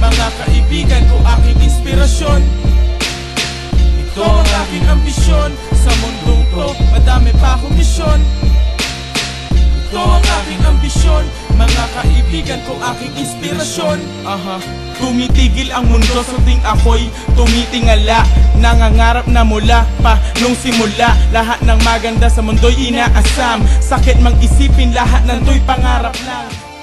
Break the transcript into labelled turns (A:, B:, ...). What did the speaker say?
A: mga kaibigan ko, aking inspirasyon. Ito ang aking ambisyon, sa mundong to, madami pa akong misyon. Ito ang aking ambisyon, mga kaibigan ko, aking inspirasyon. Tumitigil ang mundo sa ting ako'y tumitingala. Nangangarap na mula pa nung simula. Lahat ng maganda sa mundo'y inaasam. Sakit mang isipin, lahat ng to'y pangarap lang.